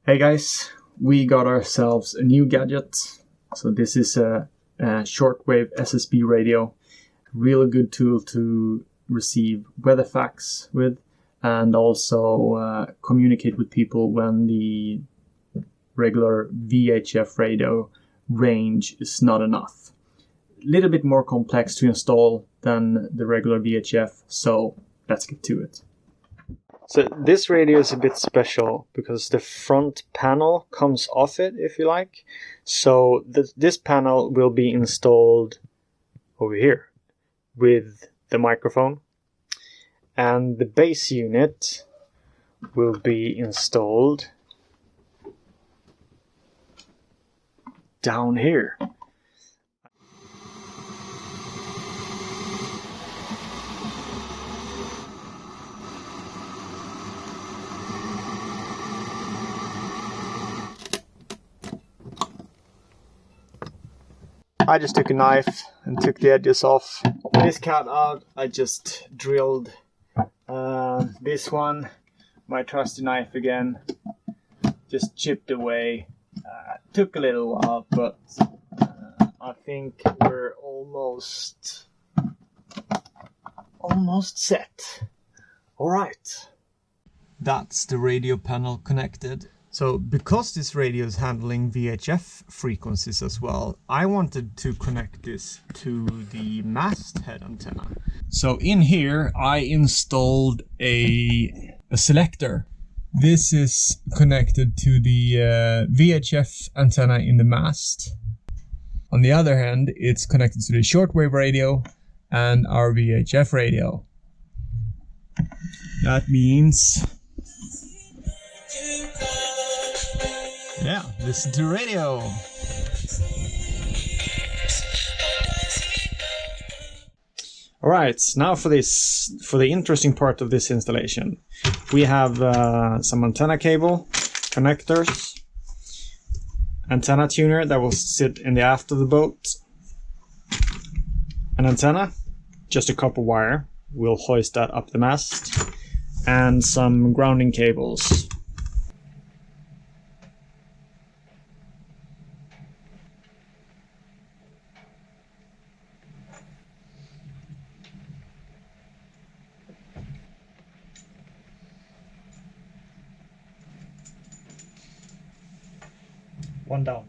Hey guys, we got ourselves a new gadget. So this is a shortwave SSB radio. Really good tool to receive weatherfax with and also communicate with people when the regular VHF radio range is not enough. A little bit more complex to install than the regular VHF, so let's get to it. So this radio is a bit special because the front panel comes off it, if you like. So this panel will be installed over here with the microphone. And the base unit will be installed down here. I just took a knife and took the edges off. This cat out, I just drilled this one, my trusty knife again, just chipped away. Took a little while, but I think we're almost set. All right. That's the radio panel connected. So because this radio is handling VHF frequencies as well, I wanted to connect this to the masthead antenna. So in here I installed a selector. This is connected to the VHF antenna in the mast. On the other hand, it's connected to the shortwave radio and our VHF radio. That means... yeah, listen to radio. All right, now for the interesting part of this installation. We have some antenna cable, connectors, antenna tuner that will sit in the aft of the boat, an antenna, just a copper wire. We'll hoist that up the mast, and some grounding cables. One down.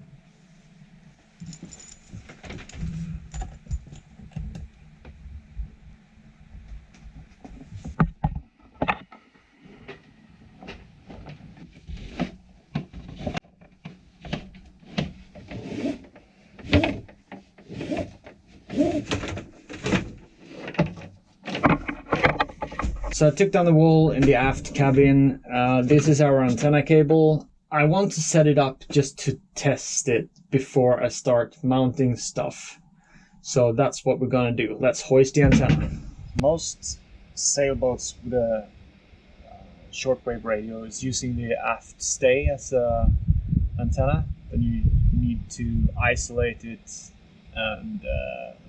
So I took down the wall in the aft cabin. This is our antenna cable. I want to set it up just to test it before I start mounting stuff. So that's what we're gonna do. Let's hoist the antenna. Most sailboats with a shortwave radio is using the aft stay as a antenna. Then you need to isolate it and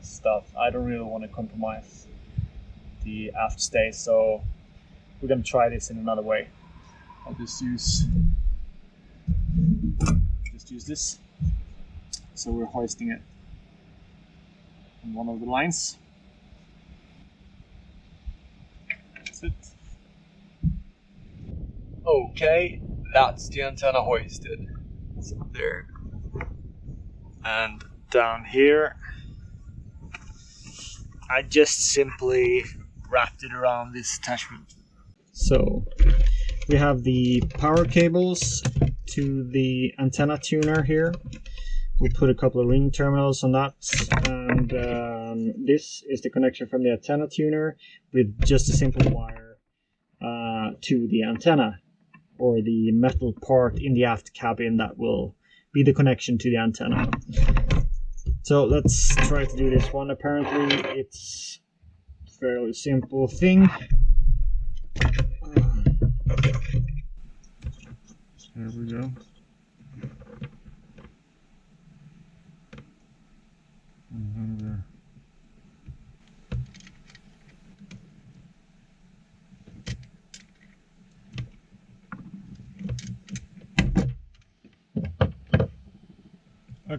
stuff. I don't really want to compromise the aft stay, so we're gonna try this in another way. I'll just use this. So we're hoisting it on one of the lines. That's it. Okay, that's the antenna hoisted. It's up there. And down here, I just simply wrapped it around this attachment. So we have the power cables to the antenna tuner here. We'll put a couple of ring terminals on that, and this is the connection from the antenna tuner with just a simple wire to the antenna, or the metal part in the aft cabin that will be the connection to the antenna. So let's try to do this one. Apparently it's a fairly simple thing. There we go.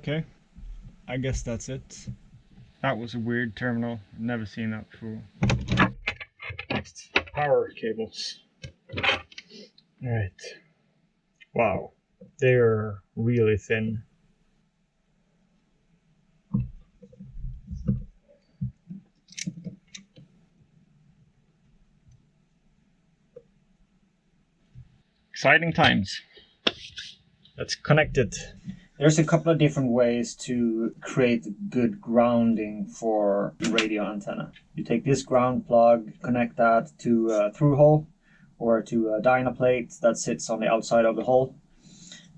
Okay, I guess that's it. That was a weird terminal. Never seen that before. Next, power cables. Alright. Wow, they're really thin. Exciting times. Let's connect it. There's a couple of different ways to create good grounding for radio antenna. You take this ground plug, connect that to a through hole or to a dyno plate that sits on the outside of the hole.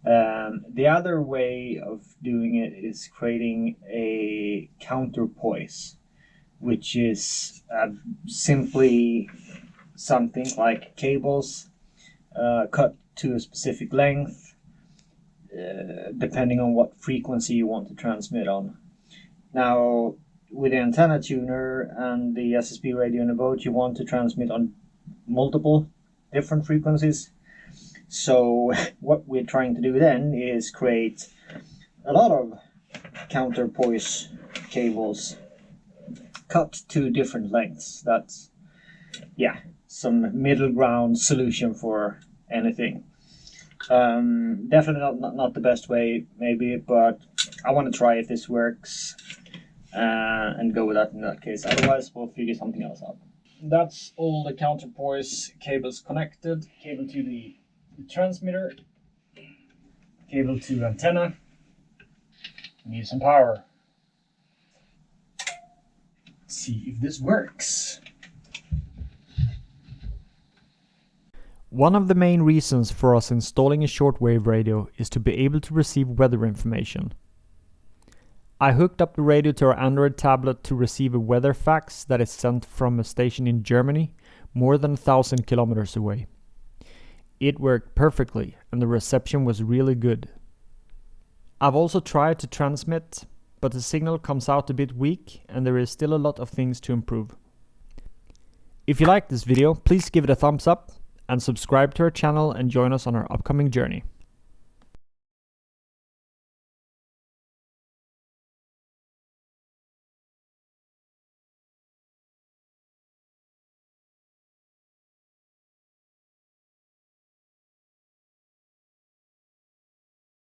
The other way of doing it is creating a counterpoise, which is simply something like cables cut to a specific length, depending on what frequency you want to transmit on. Now, with the antenna tuner and the SSB radio in the boat, you want to transmit on multiple different frequencies. So what we're trying to do then is create a lot of counterpoise cables cut to different lengths. That's, yeah, some middle ground solution for anything. Definitely not the best way, maybe, but I want to try if this works and go with that in that case. Otherwise, we'll figure something else out. That's all the counterpoise cables connected. Cable to the transmitter, cable to antenna. Need some power. Let's see if this works. One of the main reasons for us installing a shortwave radio is to be able to receive weather information. I hooked up the radio to our Android tablet to receive a weatherfax that is sent from a station in Germany, more than 1,000 kilometers away. It worked perfectly and the reception was really good. I've also tried to transmit, but the signal comes out a bit weak and there is still a lot of things to improve. If you liked this video, please give it a thumbs up and subscribe to our channel and join us on our upcoming journey.